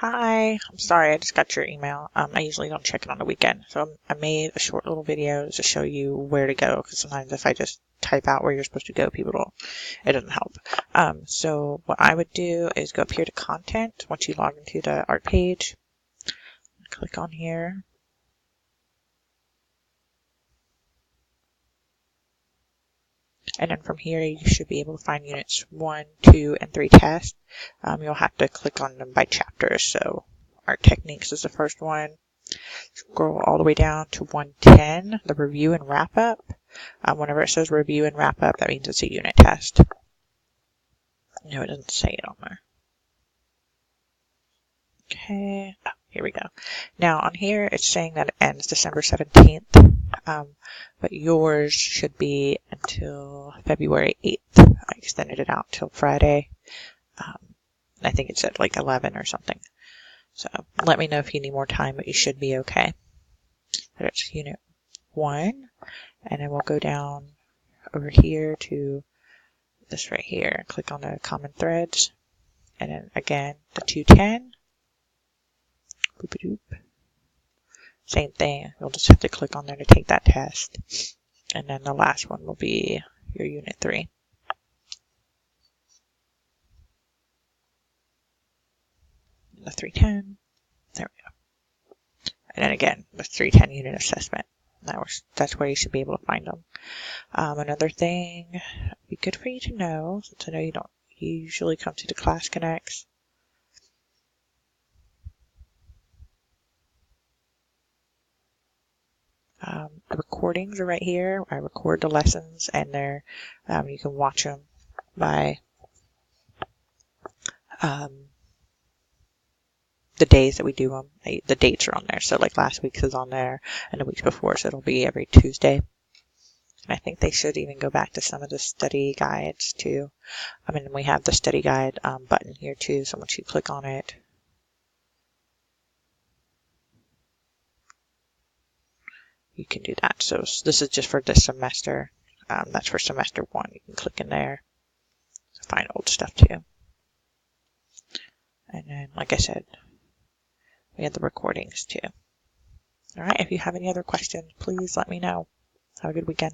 Hi, I'm sorry, I just got your email. I usually don't check it on the weekend, so I made a short little video to show you where to go, because sometimes if I just type out where you're supposed to go, it doesn't help. So what I would do is go up here to content once you log into the art page. Click on here. And then from here, you should be able to find units 1, 2, and 3 tests. You'll have to click on them by chapters. So art techniques is the first one. Scroll all the way down to 110, the review and wrap up. Whenever it says review and wrap up, that means it's a unit test. No, it doesn't say it on there. Okay, here we go. Now on here, it's saying that it ends December 17th, but yours should be until February 8th. I extended it out till Friday. I think it's at like 11 or something. So let me know if you need more time, but you should be okay. But it's unit 1, and then we'll go down over here to this right here. Click on the common threads, and then again the 210. Boop-a-doop. Same thing. You'll just have to click on there to take that test, and then the last one will be your unit 3. The 310. There we go. And then again the 310 unit assessment. That's where you should be able to find them. Another thing would be good for you to know, since I know you don't usually come to the Class Connects. The recordings are right here. I record the lessons, and you can watch them by the days that we do them. The dates are on there. So like last week's is on there, and the weeks before, so it'll be every Tuesday. And I think they should even go back to some of the study guides too. We have the study guide button here too, so once you click on it, you can do that. So this is just for this semester. That's for semester 1. You can click in there to find old stuff too. And then, like I said, we have the recordings too. All right, if you have any other questions, please let me know. Have a good weekend.